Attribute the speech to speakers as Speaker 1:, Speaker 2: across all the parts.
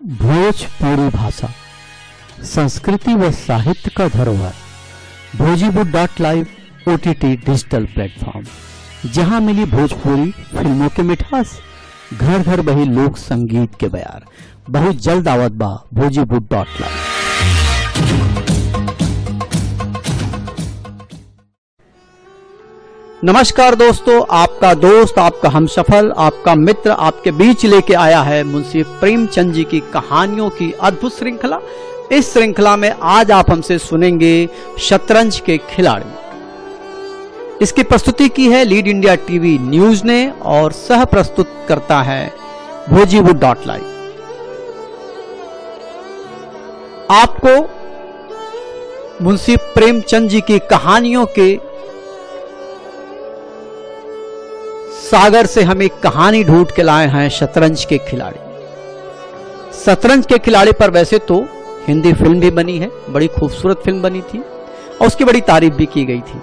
Speaker 1: भोजपुरी भाषा संस्कृति व साहित्य का धरोहर भोजीवुड.live OTT डिजिटल प्लेटफॉर्म, जहां मिली भोजपुरी फिल्मों के मिठास, घर घर बही लोक संगीत के बयार। बहुत जल्द आवत बा भोजीवुड.live। नमस्कार दोस्तों, आपका दोस्त, आपका हमसफर, आपका मित्र आपके बीच लेके आया है मुंशी प्रेमचंद जी की कहानियों की अद्भुत श्रृंखला। इस श्रृंखला में आज आप हमसे सुनेंगे शतरंज के खिलाड़ी। इसकी प्रस्तुति की है लीड इंडिया टीवी न्यूज ने और सह प्रस्तुत करता है भोजीवुड.live। आपको मुंशी प्रेमचंद जी की कहानियों के सागर से हम एक कहानी ढूंढ के लाए हैं, शतरंज के खिलाड़ी। शतरंज के खिलाड़ी पर वैसे तो हिंदी फिल्म भी बनी है, बड़ी खूबसूरत फिल्म बनी थी और उसकी बड़ी तारीफ भी की गई थी।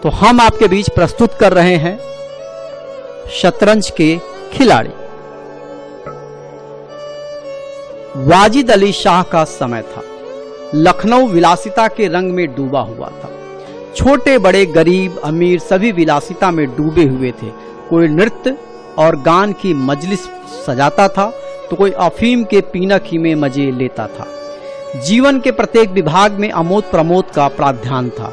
Speaker 1: तो हम आपके बीच प्रस्तुत कर रहे हैं शतरंज के खिलाड़ी। वाजिद अली शाह का समय था। लखनऊ विलासिता के रंग में डूबा हुआ था। छोटे बड़े, गरीब अमीर सभी विलासिता में डूबे हुए थे। कोई नृत्य और गान की मजलिस सजाता था तो कोई अफीम के पीनक ही में मजे लेता था। जीवन के प्रत्येक विभाग में आमोद प्रमोद का प्रावधान था।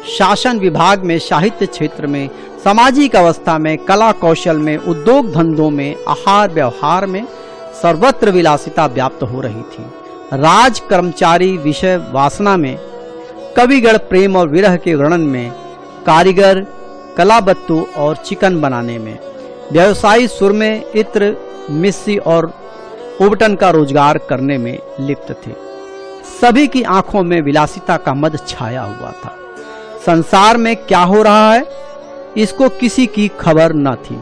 Speaker 1: शासन विभाग में, साहित्य क्षेत्र में, सामाजिक अवस्था में, कला कौशल में, उद्योग धंधों में, आहार व्यवहार में सर्वत्र विलासिता व्याप्त हो रही थी। राज कर्मचारी विषय वासना में, कविगण प्रेम और विरह के वर्णन में, कारीगर कलाबत्तू और चिकन बनाने में, व्यवसायी सुरमे, इत्र, मिस्सी और उबटन का रोजगार करने में लिप्त थे। सभी की आंखों में विलासिता का मद छाया हुआ था। संसार में क्या हो रहा है इसको किसी की खबर न थी।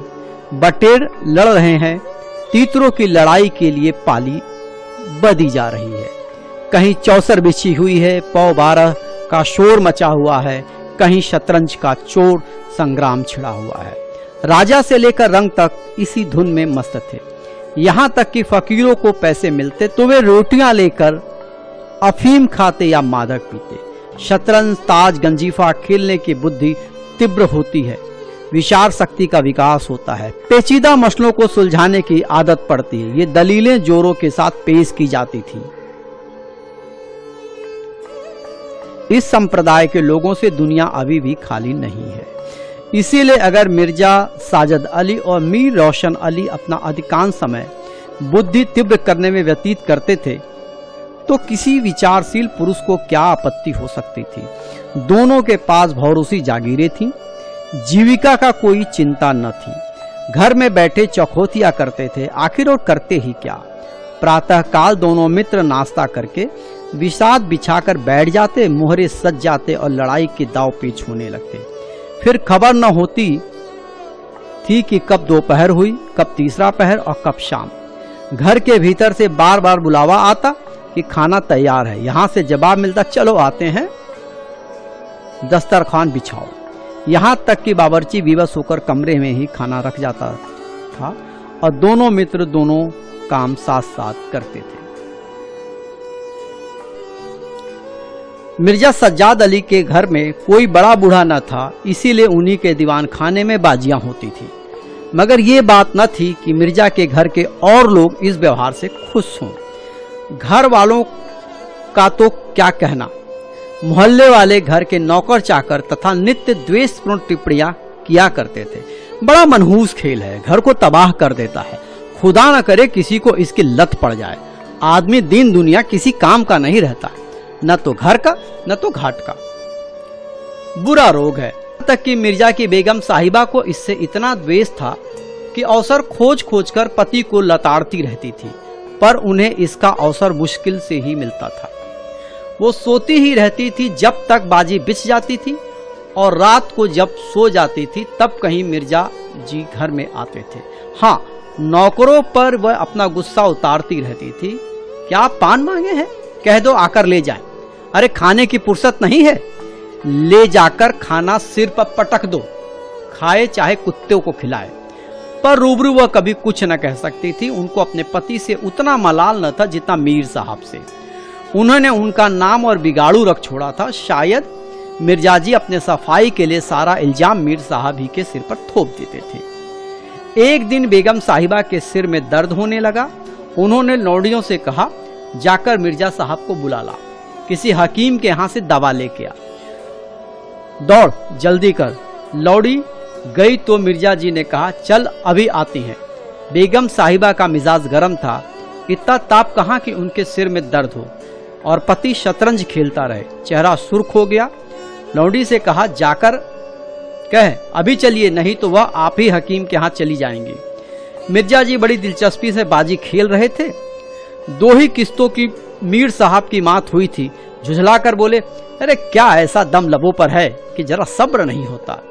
Speaker 1: बटेर लड़ रहे हैं, तीतरों की लड़ाई के लिए पाली बधी जा रही है। कहीं चौसर बिछी हुई है, पौ 12 का शोर मचा हुआ है, कहीं शतरंज का चोर संग्राम छिड़ा हुआ है। राजा से लेकर रंग तक इसी धुन में मस्त थे। यहाँ तक कि फकीरों को पैसे मिलते तो वे रोटियां लेकर अफीम खाते या मादक पीते। शतरंज, ताज, गंजीफा खेलने की बुद्धि तीव्र होती है, विचार शक्ति का विकास होता है, पेचीदा मसलों को सुलझाने की आदत पड़ती है। ये दलीलें जोरों के साथ पेश की जाती थी। इस संप्रदाय के लोगों से दुनिया अभी भी खाली नहीं है। इसीलिए अगर मिर्जा साजद अली और मीर रोशन अली अपना अधिकांश समय बुद्धि तीव्र करने में व्यतीत करते थे तो किसी विचारशील पुरुष को क्या आपत्ति हो सकती थी। दोनों के पास भौरूसी जागीरें थीं, जीविका का कोई चिंता न थी। घर में बैठे चौखोतिया करते थे, आखिर और करते ही क्या। प्रातः काल दोनों मित्र नाश्ता करके विषाद बिछाकर बैठ जाते, मोहरे सज जाते और लड़ाई के दाव पेच होने लगते। फिर खबर न होती थी कि कब दोपहर हुई, कब तीसरा पहर और कब शाम। घर के भीतर से बार बार बुलावा आता कि खाना तैयार है। यहाँ से जवाब मिलता, चलो आते हैं, दस्तरखान बिछाओ। यहाँ तक कि बावर्ची विवश होकर कमरे में ही खाना रख जाता था और दोनों मित्र दोनों काम साथ साथ करते थे। मिर्जा सज्जाद अली के घर में कोई बड़ा बूढ़ा न था, इसीलिए उन्हीं के दीवान खाने में बाजियां होती थी। मगर ये बात न थी कि मिर्जा के घर के और लोग इस व्यवहार से खुश हों। घर वालों का तो क्या कहना, मोहल्ले वाले घर के नौकर चाकर तथा नित्य द्वेषपूर्ण टिप्पणियां किया करते थे। बड़ा मनहूस खेल है, घर को तबाह कर देता है। खुदा न करे किसी को इसकी लत पड़ जाए। आदमी दिन दुनिया किसी काम का नहीं रहता, न तो घर का न तो घाट का। बुरा रोग है। तक कि मिर्जा की बेगम साहिबा को इससे इतना द्वेष था कि अवसर खोज खोज कर पति को लताड़ती रहती थी, पर उन्हें इसका अवसर मुश्किल से ही मिलता था। वो सोती ही रहती थी जब तक बाजी बिछ जाती थी और रात को जब सो जाती थी तब कहीं मिर्जा जी घर में आते थे। हाँ, नौकरों पर वह अपना गुस्सा उतारती रहती थी। क्या पान मांगे हैं? कह दो आकर ले जाए। अरे खाने की फुर्सत नहीं है, ले जाकर खाना सिर पर पटक दो, खाए चाहे कुत्ते को खिलाए। पर रूबरू वह कभी कुछ न कह सकती थी। उनको अपने पति से उतना मलाल न था जितना मीर साहब से। उन्होंने उनका नाम और बिगाड़ू रख छोड़ा था। शायद मिर्जा जी अपने सफाई के लिए सारा इल्जाम मीर साहब ही के सिर पर थोप देते थे। एक दिन बेगम साहिबा के सिर में दर्द होने लगा। उन्होंने लौंडियों से कहा, जाकर मिर्जा साहब को बुला ला, किसी हकीम के यहाँ से दवा लेके आ, दौड़ जल्दी कर। लौड़ी गई तो मिर्जा जी ने कहा, चल अभी आती हैं। बेगम साहिबा का मिजाज गर्म था। इतना ताप कहाँ कि उनके सिर में दर्द हो और पति शतरंज खेलता रहे। चेहरा सुर्ख हो गया। लौंडी से कहा, जाकर कह अभी चलिए, नहीं तो वह आप ही हकीम के यहाँ चली जाएंगी। मिर्जा जी बड़ी दिलचस्पी से बाजी खेल रहे थे। 2 ही किस्तों की मीर साहब की मात हुई थी। झुझलाकर बोले, अरे क्या ऐसा दम लबों पर है कि जरा सब्र नहीं होता।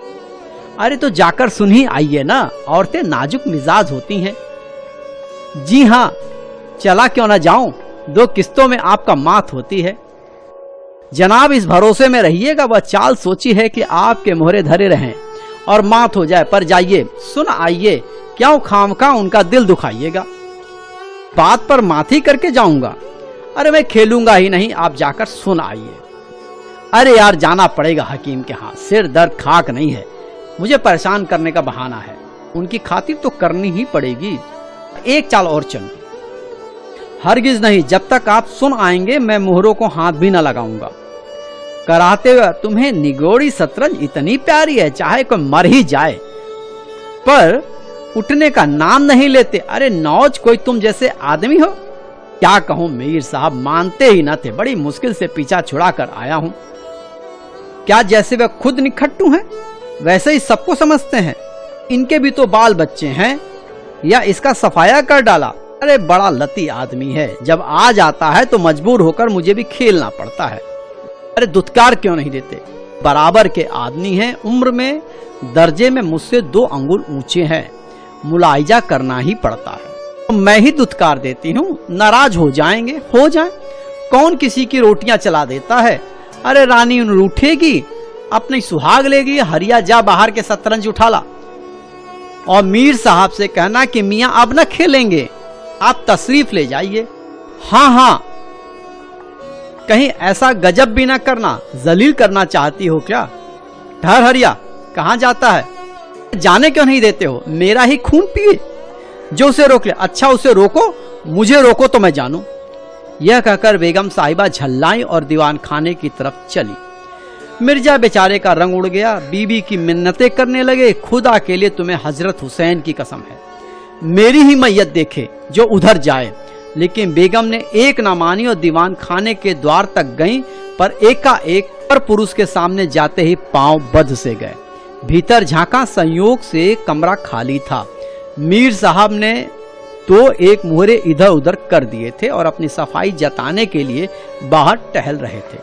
Speaker 1: अरे तो जाकर सुन ही आइए ना, औरतें नाजुक मिजाज होती हैं। जी हाँ, चला क्यों ना जाऊं, 2 किस्तों में आपका मात होती है। जनाब इस भरोसे में रहिएगा, वह चाल सोची है कि आपके मोहरे धरे रहें और मात हो जाए, पर जाइए सुन आइए, क्यों खामखा उनका दिल दुखाइएगा। बात पर मात ही करके जाऊंगा। अरे मैं खेलूंगा ही नहीं, आप जाकर सुन आइए। अरे यार जाना पड़ेगा हकीम के यहाँ, सिर दर्द खाक नहीं है, मुझे परेशान करने का बहाना है। उनकी खातिर तो करनी ही पड़ेगी। एक चाल और चल। हरगिज नहीं, जब तक आप सुन आएंगे मैं मोहरों को हाथ भी न लगाऊंगा। कराते हुए तुम्हें निगोड़ी शतरंज इतनी प्यारी है, चाहे कोई मर ही जाए, पर उठने का नाम नहीं लेते। अरे नौज कोई तुम जैसे आदमी हो। क्या कहूं मीर साहब, मानते ही न थे। बड़ी मुश्किल से पीछा छुड़ा कर आया हूं। क्या जैसे वे खुद निखट्टू हैं वैसे ही सबको समझते हैं। इनके भी तो बाल बच्चे हैं, या इसका सफाया कर डाला। अरे बड़ा लती आदमी है, जब आ जाता है तो मजबूर होकर मुझे भी खेलना पड़ता है। अरे दुत्कार क्यों नहीं देते, बराबर के आदमी हैं, उम्र में दर्जे में मुझसे 2 अंगुल ऊंचे हैं, मुलाइजा करना ही पड़ता है। तो मैं ही दुत्कार देती हूँ, नाराज हो जाएंगे, हो जाए, कौन किसी की रोटियां चला देता है। अरे रानी रूठेगी, अपनी सुहाग लेगी, हरिया जा बाहर के शतरंज उठा ला और मीर साहब से कहना कि मियाँ अब न खेलेंगे, आप तशरीफ ले जाइए। हाँ हाँ, कहीं ऐसा गजब भी ना करना, जलील करना चाहती हो क्या। ठहर हरिया, कहाँ जाता है, जाने क्यों नहीं देते हो, मेरा ही खून पिए, जो उसे रोक ले। अच्छा उसे रोको, मुझे रोको तो मैं जानूं। यह कहकर बेगम साहिबा झल्लाई और दीवान खाने की तरफ चली। मिर्जा बेचारे का रंग उड़ गया। बीबी की मिन्नतें करने लगे, खुदा के लिए तुम्हें हजरत हुसैन की कसम है, मेरी ही मैयत देखे जो उधर जाए। लेकिन बेगम ने एक ना मानी और दीवान खाने के द्वार तक गईं, पर एकाएक पर पुरुष के सामने जाते ही पांव बध से गए। भीतर झांका, संयोग से कमरा खाली था। मीर साहब ने तो एक मोहरे इधर उधर कर दिए थे और अपनी सफाई जताने के लिए बाहर टहल रहे थे।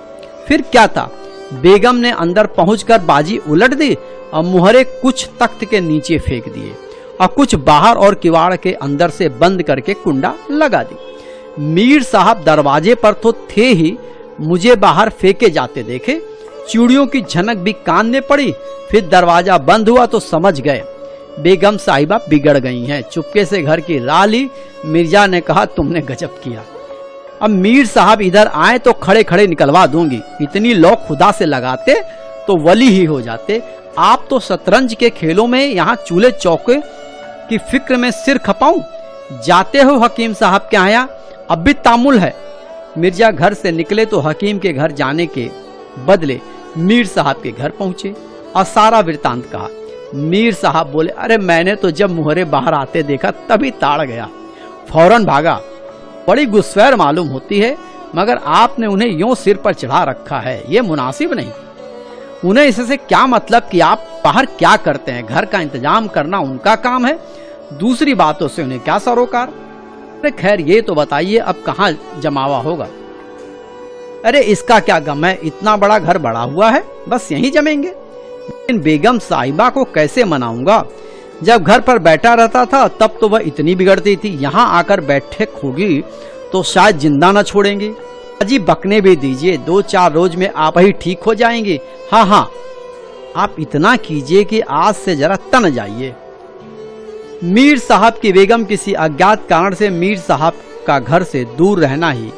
Speaker 1: फिर क्या था, बेगम ने अंदर पहुंचकर बाजी उलट दी और मुहरे कुछ तख्त के नीचे फेंक दिए और कुछ बाहर और किवाड़ के अंदर से बंद करके कुंडा लगा दी। मीर साहब दरवाजे पर तो थे ही, मुझे बाहर फेंके जाते देखे। चूड़ियों की झनक भी कान में पड़ी। फिर दरवाजा बंद हुआ तो समझ गए बेगम साहिबा बिगड़ गई हैं। चुपके से घर की राह ली। मिर्जा ने कहा, तुमने गजब किया, अब मीर साहब इधर आए तो खड़े खड़े निकलवा दूंगी। इतनी लौ खुदा से लगाते तो वली ही हो जाते। आप तो शतरंज के खेलों में, यहाँ चूल्हे चौके की फिक्र में सिर खपाऊं। जाते हो हकीम साहब के यहाँ, अब भी तामुल है। मिर्जा घर से निकले तो हकीम के घर जाने के बदले मीर साहब के घर पहुंचे और सारा वृतांत कहा। मीर साहब बोले, अरे मैंने तो जब मुहरे बाहर आते देखा तभी ताड़ गया, फौरन भागा। बड़ी गुस्सैर मालूम होती है, मगर आपने उन्हें यूं सिर पर चढ़ा रखा है, ये मुनासिब नहीं। उन्हें इससे क्या मतलब कि आप बाहर क्या करते हैं, घर का इंतजाम करना उनका काम है, दूसरी बातों से उन्हें क्या सरोकार। अरे खैर ये तो बताइए अब कहाँ जमावा होगा। अरे इसका क्या गम है, इतना बड़ा घर बड़ा हुआ है, बस यहीं जमेंगे। लेकिन बेगम साहिबा को कैसे मनाऊंगा, जब घर पर बैठा रहता था तब तो वह इतनी बिगड़ती थी, यहाँ आकर बैठे होगी तो शायद जिंदा न छोड़ेंगे। अजी बकने भी दीजिए, 2-4 रोज में आप ही ठीक हो जाएंगे। हाँ, आप इतना कीजिए कि आज से जरा तन जाइए। मीर साहब की बेगम किसी अज्ञात कारण से मीर साहब का घर से दूर रहना ही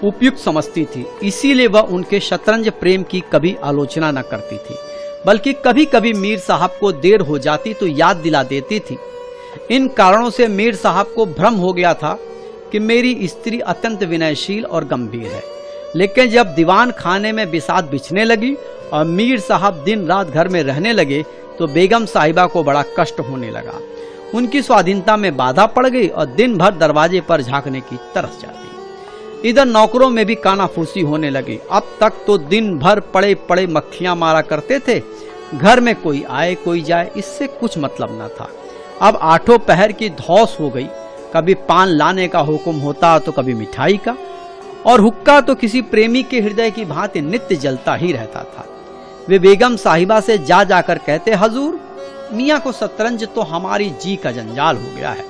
Speaker 1: उपयुक्त समझती थी, इसीलिए वह उनके शतरंज प्रेम की कभी आलोचना न करती थी, बल्कि कभी कभी मीर साहब को देर हो जाती तो याद दिला देती थी। इन कारणों से मीर साहब को भ्रम हो गया था कि मेरी स्त्री अत्यंत विनयशील और गंभीर है। लेकिन जब दीवान खाने में बिसात बिछने लगी और मीर साहब दिन रात घर में रहने लगे तो बेगम साहिबा को बड़ा कष्ट होने लगा। उनकी स्वाधीनता में बाधा पड़ गई और दिन भर दरवाजे पर झांकने की तरस जाती। इधर नौकरों में भी कानाफूसी होने लगी। अब तक तो दिन भर पड़े पड़े मक्खियां मारा करते थे, घर में कोई आए कोई जाए इससे कुछ मतलब न था। अब आठों पहर की धौस हो गई, कभी पान लाने का हुक्म होता तो कभी मिठाई का, और हुक्का तो किसी प्रेमी के हृदय की भांति नित्य जलता ही रहता था। वे बेगम साहिबा से जा जाकर कहते, हजूर मियाँ को शतरंज तो हमारी जी का जंजाल हो गया है,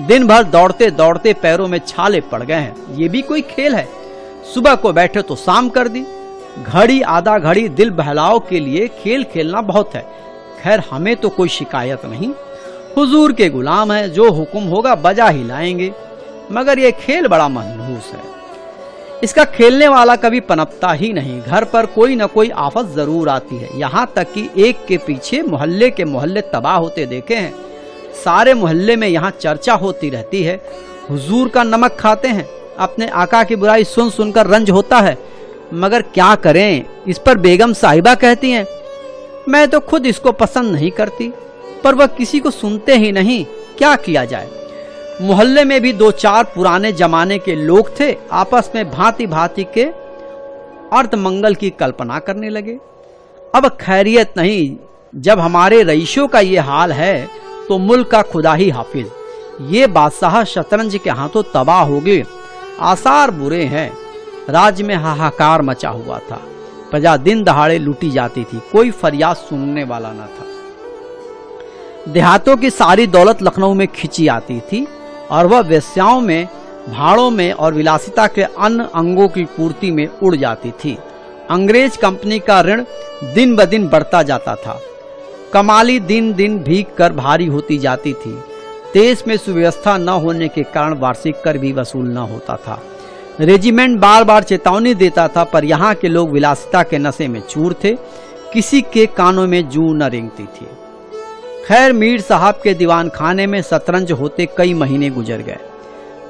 Speaker 1: दिन भर दौड़ते दौड़ते पैरों में छाले पड़ गए हैं, ये भी कोई खेल है? सुबह को बैठे तो शाम कर दी, घड़ी आधा घड़ी दिल बहलाव के लिए खेल खेलना बहुत है। खैर हमें तो कोई शिकायत नहीं, हुजूर के गुलाम है, जो हुक्म होगा बजा ही लाएंगे, मगर ये खेल बड़ा मनहूस है, इसका खेलने वाला कभी पनपता ही नहीं। घर पर कोई न कोई आफत जरूर आती है, यहाँ तक कि एक के पीछे मोहल्ले के मोहल्ले तबाह होते देखे हैं। सारे मोहल्ले में यहाँ चर्चा होती रहती है, हुजूर का नमक खाते हैं, अपने आका की बुराई सुन सुनकर रंज होता है, मगर क्या करें। इस पर बेगम साहिबा कहती हैं, मैं तो खुद इसको पसंद नहीं करती, पर वह किसी को सुनते ही नहीं, क्या किया जाए। मोहल्ले में भी दो चार पुराने जमाने के लोग थे, आपस में भांति भांति के अर्थ मंगल की कल्पना करने लगे। अब खैरियत नहीं, जब हमारे रईसों का ये हाल है तो मुल्क का खुदा ही हाफिज, ये बादशाह शतरंज के हाथों तबाह हो गए, आसार बुरे हैं। राज्य में हाहाकार मचा हुआ था, प्रजा दिन दहाड़े लूटी जाती थी, कोई फरियाद सुनने वाला न था। देहातों की सारी दौलत लखनऊ में खिंची आती थी और वह वेश्याओं में, भाड़ों में और विलासिता के अन्य अंगों की पूर्ति में उड़ जाती थी। अंग्रेज कंपनी का ऋण दिन ब दिन बढ़ता जाता था, कमाली दिन दिन भीग कर भारी होती जाती थी। देश में सुव्यवस्था न होने के कारण वार्षिक कर भी वसूल न होता था। रेजिमेंट बार बार चेतावनी देता था, पर यहाँ के लोग विलासिता के नशे में चूर थे, किसी के कानों में जूं न रेंगती थी। खैर मीर साहब के दीवान खाने में शतरंज होते कई महीने गुजर गए।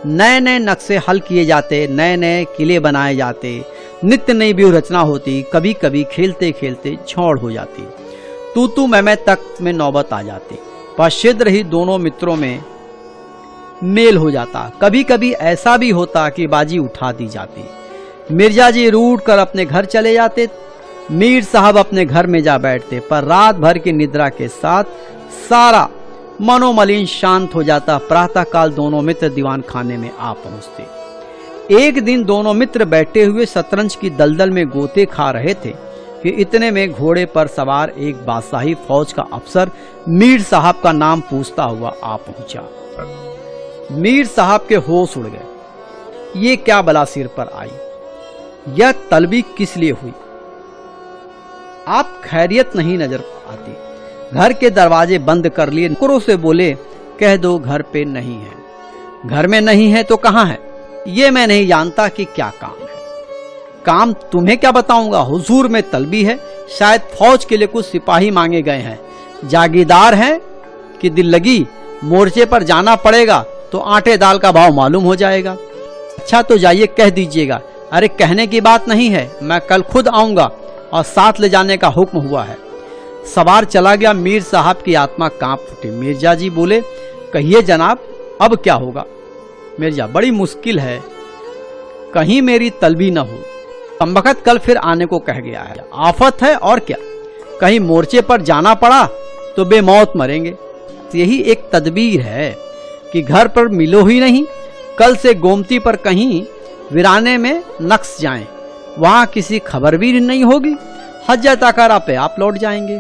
Speaker 1: नए नए नक्शे हल किए जाते, नए नए किले बनाए जाते, नित्य नई व्यूह रचना होती। कभी कभी खेलते खेलते झौड़ हो जाती, तू मैं तक में नौबत आ जाती, पर शीघ्र ही दोनों मित्रों में मेल हो जाता। कभी कभी ऐसा भी होता कि बाजी उठा दी जाती, मिर्जा जी रूठ कर अपने घर चले जाते, मीर साहब अपने घर में जा बैठते, पर रात भर की निद्रा के साथ सारा मनोमलिन शांत हो जाता। प्रातः काल दोनों मित्र दीवान खाने में आ पहुंचते। एक दिन दोनों मित्र बैठे हुए शतरंज की दलदल में गोते खा रहे थे कि इतने में घोड़े पर सवार एक बादशाही फौज का अफसर मीर साहब का नाम पूछता हुआ आ पहुंचा। मीर साहब के होश उड़ गए, ये क्या बला सिर पर आई, यह तलबी किस लिए हुई, आप खैरियत नहीं नजर आती। घर के दरवाजे बंद कर लिए, नौकरों से बोले, कह दो घर पे नहीं है। घर में नहीं है तो कहाँ है, ये मैं नहीं जानता कि क्या काम है। काम तुम्हें क्या बताऊंगा, हुजूर में तलबी है, शायद फौज के लिए कुछ सिपाही मांगे गए हैं। जागीरदार हैं कि दिल लगी, मोर्चे पर जाना पड़ेगा तो आटे दाल का भाव मालूम हो जाएगा। अच्छा तो जाइए कह दीजिएगा। अरे कहने की बात नहीं है, मैं कल खुद आऊंगा और साथ ले जाने का हुक्म हुआ है। सवार चला गया। मीर साहब की आत्मा कांप उठी। मिर्जा जी बोले, कहिए जनाब, अब क्या होगा। मिर्जा, बड़ी मुश्किल है, कहीं मेरी तलबी न हो। कमबख्त कल फिर आने को कह गया है, आफत है और क्या, कहीं मोर्चे पर जाना पड़ा तो बेमौत मरेंगे। यही एक तदबीर है कि घर पर मिलो ही नहीं, कल से गोमती पर कहीं वीराने में नक्श जाएं, वहां किसी खबर भी नहीं होगी, हजरत अकारा पे आप लौट जाएंगे।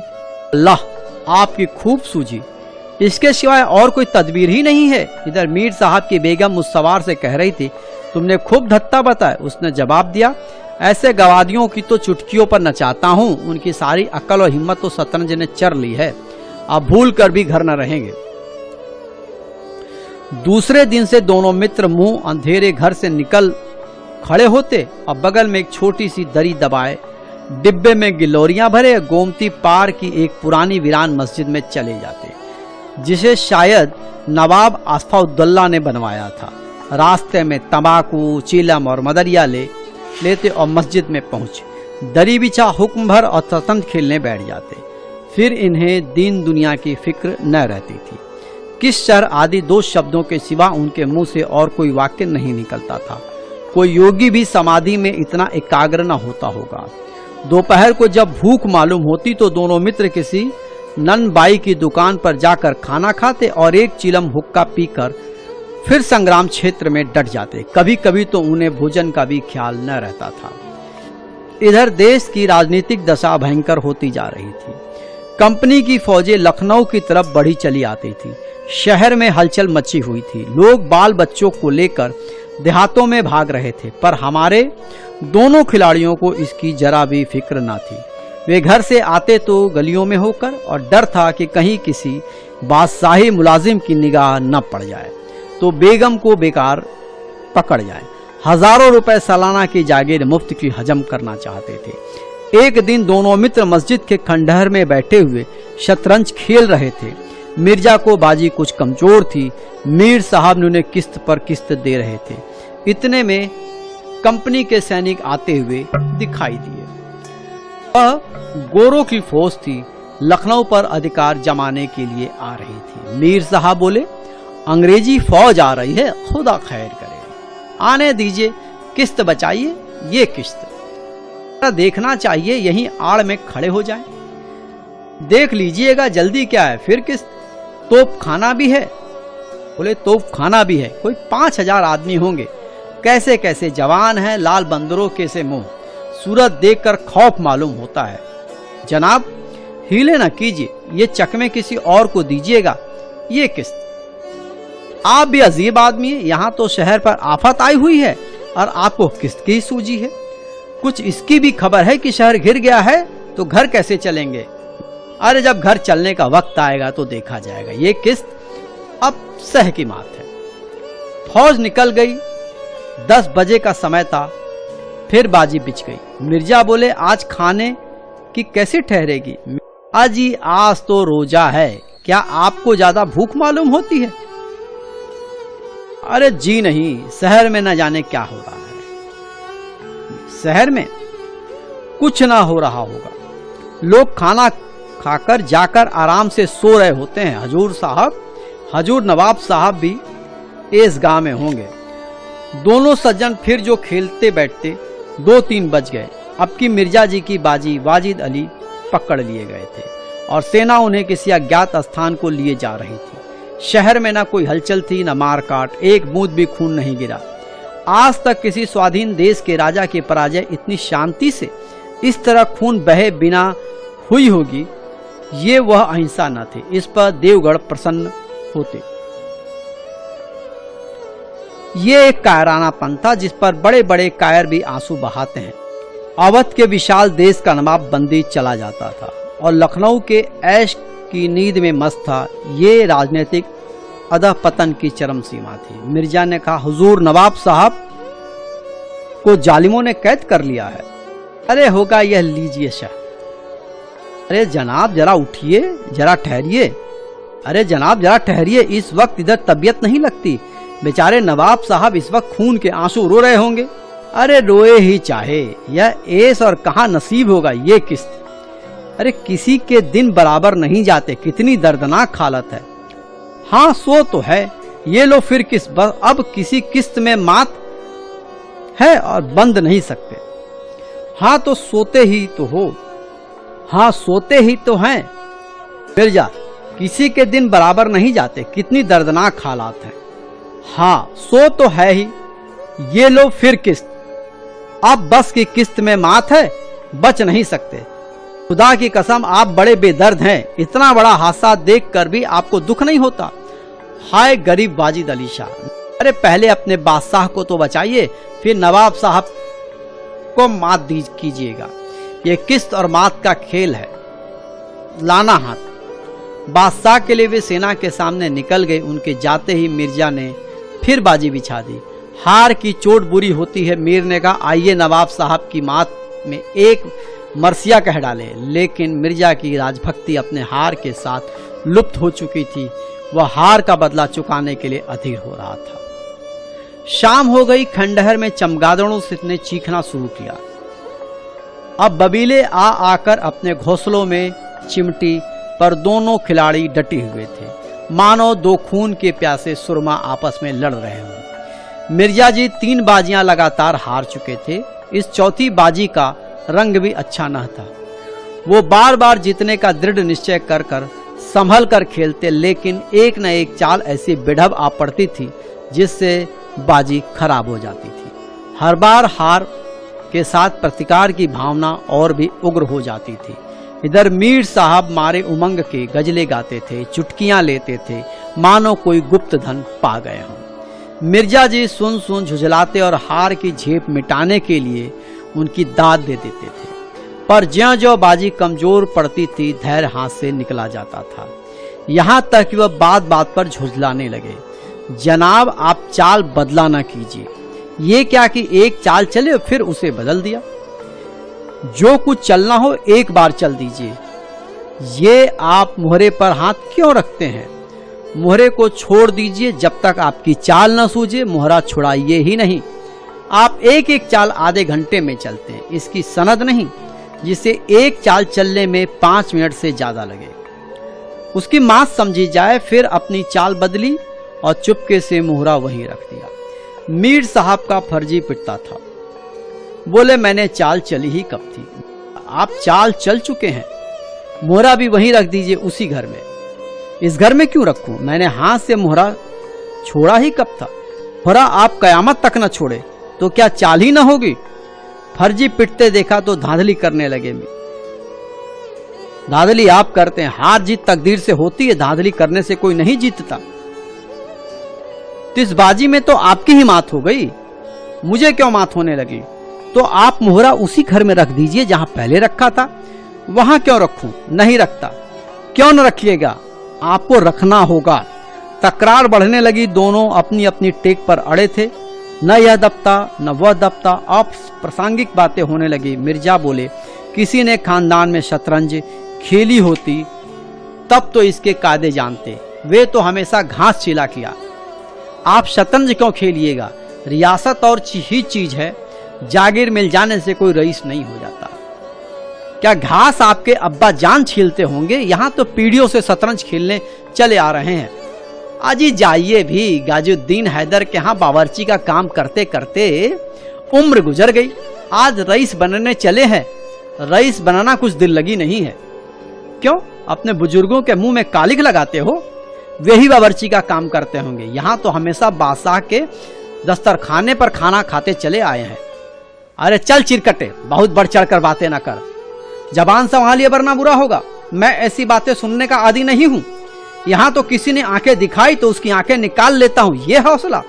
Speaker 1: अल्लाह आपकी खूब सूझी, इसके सिवाय और कोई तदबीर ही नहीं है। इधर मीर साहब की बेगम उस सवार से कह रही थी, तुमने खूब धत्ता बताया। उसने जवाब दिया, ऐसे गवादियों की तो चुटकियों पर नचाता हूँ, उनकी सारी अक्ल और हिम्मत तो शतरंज ने चर ली है, अब भूल कर भी घर न रहेंगे। दूसरे दिन से दोनों मित्र मुंह अंधेरे घर से निकल खड़े होते और बगल में एक छोटी सी दरी दबाए डिब्बे में गिलोरियां भरे गोमती पार की एक पुरानी वीरान मस्जिद में चले जाते, जिसे शायद नवाब आसफाउद्दौला ने बनवाया था। रास्ते में तंबाकू, चीलम और मदरिया लेते और मस्जिद में पहुंचे, दरी बिछा हुक्म भर और शतरंज खेलने बैठ जाते। फिर इन्हें दीन दुनिया की फिक्र न रहती थी। किस शर आदि 2 शब्दों के सिवा उनके मुंह से और कोई वाक्य नहीं निकलता था। कोई योगी भी समाधि में इतना एकाग्र न होता होगा। दोपहर को जब भूख मालूम होती तो दोनों मित्र किसी नन बाई की दुकान पर जाकर खाना खाते और एक चिलम हुक्का पीकर फिर संग्राम क्षेत्र में डट जाते। कभी कभी तो उन्हें भोजन का भी ख्याल न रहता था। इधर देश की राजनीतिक दशा भयंकर होती जा रही थी। कंपनी की फौजें लखनऊ की तरफ बढ़ी चली आती थी। शहर में हलचल मची हुई थी। लोग बाल बच्चों को लेकर देहातों में भाग रहे थे, पर हमारे दोनों खिलाड़ियों को इसकी जरा भी फिक्र न थी। वे घर से आते तो गलियों में होकर, और डर था कि कहीं किसी बादशाही मुलाजिम की निगाह न पड़ जाए तो बेगम को बेकार पकड़ जाए। हजारों रुपए सालाना की जागीर मुफ्त की हजम करना चाहते थे। एक दिन दोनों मित्र मस्जिद के खंडहर में बैठे हुए शतरंज खेल रहे थे। मिर्जा को बाजी कुछ कमजोर थी। मीर साहब ने उन्हें किस्त पर किस्त दे रहे थे। इतने में कंपनी के सैनिक आते हुए दिखाई दिए। वह गोरों की फौज थी, लखनऊ पर अधिकार जमाने के लिए आ रही थी। मीर साहब बोले, अंग्रेजी फौज आ रही है, खुदा खैर करे, आने दीजिए, किस्त बचाइए। ये किस्त देखना चाहिए, यहीं आड़ में खड़े हो जाएं। देख लीजिएगा, जल्दी क्या है, फिर किस्त। तोप खाना भी है। बोले, तोप खाना भी है, कोई 5000 आदमी होंगे। कैसे कैसे जवान हैं, लाल बंदरों के से मुंह, सूरत देखकर खौफ मालूम होता है। जनाब, हीले न कीजिए, ये चकमे किसी और को दीजिएगा, ये किस्त। आप भी अजीब आदमी है, यहाँ तो शहर पर आफत आई हुई है और आपको किस्त की सूझी है। कुछ इसकी भी खबर है कि शहर घिर गया है, तो घर कैसे चलेंगे? अरे जब घर चलने का वक्त आएगा तो देखा जाएगा, ये किस्त अब सह की मात है। फौज निकल गई। 10 बजे का समय था। फिर बाजी बिछ गई। मिर्जा बोले, आज खाने की कैसे ठहरेगी? अजी, आज तो रोजा है, क्या आपको ज्यादा भूख मालूम होती है? अरे जी नहीं, शहर में न जाने क्या हो रहा है। शहर में कुछ ना हो रहा होगा। लोग खाना खाकर जाकर आराम से सो रहे होते हैं। हजूर साहब, हजूर नवाब साहब भी इस गांव में होंगे। दोनों सज्जन फिर जो खेलते बैठते 2-3 बज गए। अब की मिर्जा जी की बाजी वाजिद अली पकड़ लिए गए थे और सेना उन्हें किसी अज्ञात स्थान को लिए जा रही थी। शहर में न कोई हलचल थी, न मार काट, एक बूंद भी खून नहीं गिरा। आज तक किसी स्वाधीन देश के राजा की पराजय इतनी शांति से इस तरह खून बहे बिना हुई होगी, ये वह अहिंसा न थी। इस पर देवगढ़ प्रसन्न होते। ये एक कायरानापन था जिस पर बड़े बड़े कायर भी आंसू बहाते हैं। अवध के विशाल देश का नवाब बंदी चला जाता था और लखनऊ के ऐश की नींद में मस्त था। ये राजनीतिक अधः पतन की चरम सीमा थी। मिर्जा ने कहा, हुजूर नवाब साहब को जालिमों ने कैद कर लिया है। अरे होगा, यह लीजिए शाह। अरे जनाब जरा उठिए, जरा ठहरिए। अरे जनाब जरा ठहरिए, इस वक्त इधर तबीयत नहीं लगती। बेचारे नवाब साहब इस वक्त खून के आंसू रो रहे होंगे। अरे रोए ही चाहे, यह ऐश और कहाँ नसीब होगा ये किस्त। अरे किसी के दिन बराबर नहीं जाते, कितनी दर्दनाक हालत है। हाँ सो तो है, ये लो फिर किस्त। बस अब किसी किस्त में मात है और बंद नहीं सकते। हाँ तो सोते ही तो हो। हाँ सोते ही तो हैं। मिर्जा, किसी के दिन बराबर नहीं जाते, कितनी दर्दनाक हालात है। हाँ सो तो है ही, ये लो फिर किस्त। अब बस की किस्त में मात है, बच नहीं सकते। खुदा की कसम आप बड़े बेदर्द हैं। इतना बड़ा हादसा देखकर भी आपको दुख नहीं होता। हाय गरीब वाजिद अली शाह। अरे पहले अपने बादशाह को तो बचाइए, फिर नवाब साहब को मात कीजिएगा। ये किस्त और मात का खेल है। लाना हाथ। बादशाह के लिए वे सेना के सामने निकल गए। उनके जाते ही मिर्जा ने फिर बाजी बिछा दी। हार की चोट बुरी होती है। मीर ने कहा, आइए नवाब साहब की मात में एक मरसिया कह डाले। लेकिन मिर्जा की राजभक्ति अपने हार के साथ लुप्त हो चुकी थी। वह हार का बदला चुकाने के लिए अधीर हो रहा था। शाम हो गई। खंडहर में चमगादड़ों ने चीखना शुरू किया। अब बबीले आ आकर अपने घोंसलों में चिमटी, पर दोनों खिलाड़ी डटे हुए थे, मानो दो खून के प्यासे सुरमा आपस में लड़ रहे हों। मिर्जा जी 3 बाजियां लगातार हार चुके थे। इस चौथी बाजी का रंग भी अच्छा न था। वो बार बार जीतने का दृढ़ निश्चय कर कर संभल कर खेलते, लेकिन एक न एक चाल ऐसी बेढब आ पड़ती थी जिससे बाजी खराब हो जाती थी। हर बार हार के साथ प्रतिकार की भावना और भी उग्र हो जाती थी। इधर मीर साहब मारे उमंग के गजले गाते थे, चुटकियां लेते थे, मानो कोई गुप्त धन पा गए हों। मिर्जा जी सुन सुन झुझलाते और हार की झेप मिटाने के लिए उनकी दाद दे देते थे। पर ज्यों-ज्यों बाजी कमजोर पड़ती थी, धैर्य हाथ से निकला जाता था। यहाँ तक कि वह बात बात पर झुझलाने लगे, जनाब आप चाल बदला न कीजिए। ये क्या कि एक चाल चले फिर उसे बदल दिया। जो कुछ चलना हो एक बार चल दीजिए। ये आप मुहरे पर हाथ क्यों रखते हैं? मुहरे को छोड़ दीजिए जब तक आपकी चाल न सूझे। मुहरा छुड़ाइए ही नहीं। आप एक एक चाल आधे घंटे में चलते हैं, इसकी सनद नहीं, जिसे एक चाल चलने में 5 मिनट से ज्यादा लगे। उसकी मात समझी जाए। फिर अपनी चाल बदली और चुपके से मुहरा वहीं रख दिया। मीर साहब का फर्जी पिटता था। बोले, मैंने चाल चली ही कब थी? आप चाल चल चुके हैं। मुहरा भी वहीं रख दीजिए, उसी घर में। इस घर में क्यों रखूं? मैंने हाथ से मुहरा छोड़ा ही कब था? मुहरा आप कयामत तक न छोड़े तो क्या चाल ही न होगी? फर्जी पिटते देखा तो धांधली करने लगे। धांधली आप करते हैं। हार जीत तकदीर से होती है, धांधली करने से कोई नहीं जीतता। तो इस बाजी में तो आपकी ही मात हो गई, मुझे क्यों मात होने लगी? तो आप मुहरा उसी घर में रख दीजिए जहां पहले रखा था। वहां क्यों रखूं? नहीं रखता। क्यों न रखिएगा? आपको रखना होगा। तकरार बढ़ने लगी। दोनों अपनी अपनी टेक पर अड़े थे। न यह दबता न वह दबता। अब प्रासंगिक बातें होने लगी। मिर्जा बोले, किसी ने खानदान में शतरंज खेली होती तब तो इसके कायदे जानते। वे तो हमेशा घास चिला किया। आप शतरंज क्यों खेलिएगा? रियासत और ही चीज है। जागीर मिल जाने से कोई रईस नहीं हो जाता। क्या घास आपके अब्बा जान छीलते होंगे? यहाँ तो पीढ़ियों से शतरंज खेलने चले आ रहे हैं। अजी जाइए भी। गाजुद्दीन हैदर के यहाँ बावर्ची का काम करते करते उम्र गुजर गई। आज रईस बनने चले हैं। रईस बनाना कुछ दिल लगी नहीं है। क्यों? अपने बुजुर्गों के मुंह में कालिक लगाते हो? वे ही बावर्ची का काम करते होंगे। यहाँ तो हमेशा बादशाह के दस्तरखाने पर खाना खाते चले आए हैं। अरे चल चिरकटे, बहुत बढ़ चढ़ कर बातें ना कर। जबान संभालिए वरना बुरा होगा। मैं ऐसी बातें सुनने का आदी नहीं हूं। यहां तो किसी ने आंखें दिखाई तो उसकी आंखें निकाल लेता हूं। यह हौसला?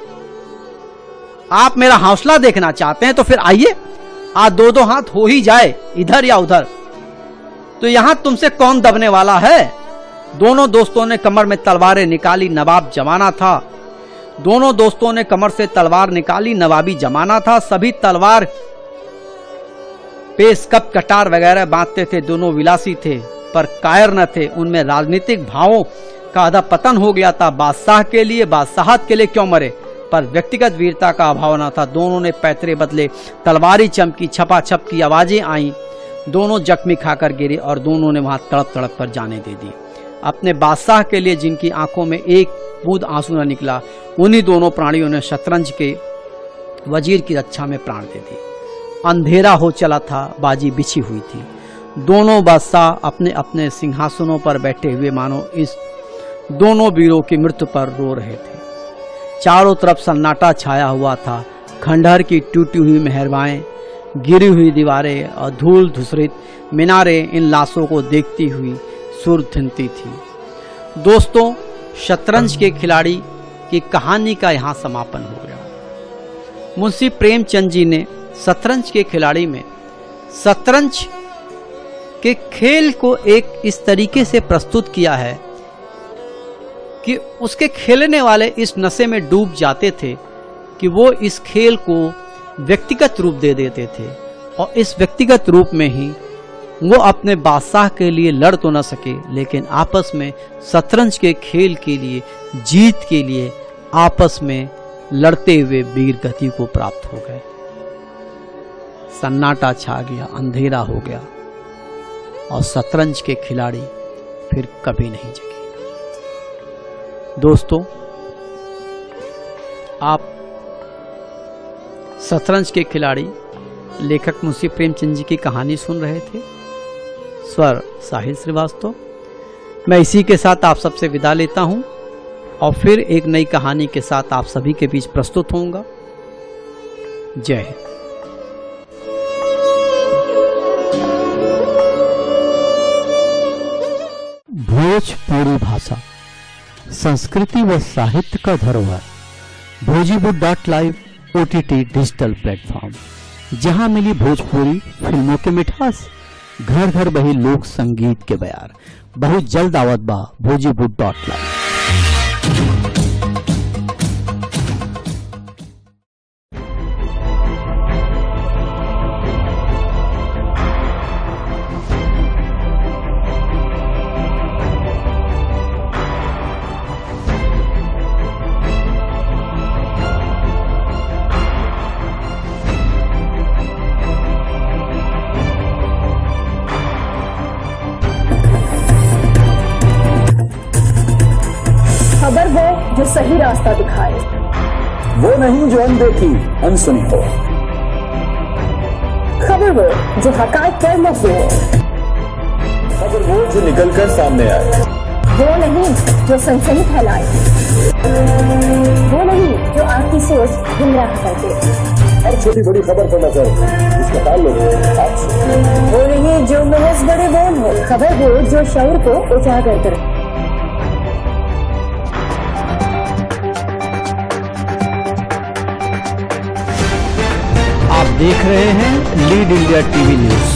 Speaker 1: आप मेरा हौसला देखना चाहते हैं तो फिर आइए। आज 2-2 हाथ हो ही जाए, इधर या उधर। तो यहां तुमसे कौन दबने वाला है? दोनों दोस्तों ने कमर में तलवारें निकाली। नवाब जमाना था। दोनों दोस्तों ने कमर से तलवार निकाली। नवाबी जमाना था। सभी तलवार पेश कप कटार वगैरह बांधते थे। दोनों विलासी थे पर कायर न थे। उनमें राजनीतिक भावों का अधा पतन हो गया था। बादशाह के लिए, बादशाहत के लिए क्यों मरे, पर व्यक्तिगत वीरता का अभाव न था। दोनों ने पैतरे बदले। तलवारी चमकी, छपाछप की आवाजें आई। दोनों जख्मी खाकर गिरे और दोनों ने वहां तड़प तड़प कर जाने दे दी। अपने बादशाह के लिए जिनकी आंखों में एक बूंद आंसू न निकला, उन्हीं दोनों प्राणियों ने शतरंज के वजीर की रक्षा में प्राण दे दिए। अंधेरा हो चला था। बाजी बिछी हुई थी। दोनों बादशाह अपने अपने सिंहासनों पर बैठे हुए मानो इस दोनों वीरों की मृत्यु पर रो रहे थे। चारों तरफ सन्नाटा छाया हुआ था। खंडहर की टूटी हुई मेहरबाएं, गिरी हुई दीवारें और धूल धूसरित मीनारें इन लाशों को देखती हुई सुर थिनती थी। दोस्तों, शतरंज के खिलाड़ी की कहानी का यहाँ समापन हो गया। मुंशी प्रेमचंद जी ने शतरंज के खिलाड़ी में शतरंज के खेल को एक इस तरीके से प्रस्तुत किया है कि उसके खेलने वाले इस नशे में डूब जाते थे कि वो इस खेल को व्यक्तिगत रूप दे देते थे, और इस व्यक्तिगत रूप में ही वो अपने बादशाह के लिए लड़ तो न सके, लेकिन आपस में शतरंज के खेल के लिए, जीत के लिए आपस में लड़ते हुए वीर गति को प्राप्त हो गए। सन्नाटा छा गया, अंधेरा हो गया, और शतरंज के खिलाड़ी फिर कभी नहीं जगे। दोस्तों, आप शतरंज के खिलाड़ी लेखक मुंशी प्रेमचंद जी की कहानी सुन रहे थे। स्वर साहिल श्रीवास्तव। मैं इसी के साथ आप सबसे विदा लेता हूं, और फिर एक नई कहानी के साथ आप सभी के बीच प्रस्तुत होऊंगा। जय हिंद। भोजपुरी भाषा, संस्कृति व साहित्य का धरोहर। भोजीवुड.live OTT डिजिटल प्लेटफॉर्म, जहां मिली भोजपुरी फिल्मों के मिठास, घर घर बही लोक संगीत के बयार। बहुत जल्द आवत बा भोजीवुड.live।
Speaker 2: खबर हो जो सही रास्ता दिखाए,
Speaker 3: वो नहीं जो अनदेखी अनसुनी हो।
Speaker 2: खबर हो जो हकायत पर मबनी हो,
Speaker 3: खबर वो जो निकलकर सामने आए,
Speaker 2: वो नहीं जो सनसनी फैलाए, वो नहीं जो आपकी सोच गुमराह कर दे।
Speaker 3: हर छोटी बड़ी खबर पर नजर, इसका ताल्लुक आपसे।
Speaker 2: वो नहीं जो महज बड़े बोल हो, खबर हो जो शऊर को उजागर करे।
Speaker 1: आप देख रहे हैं लीड इंडिया टीवी न्यूज।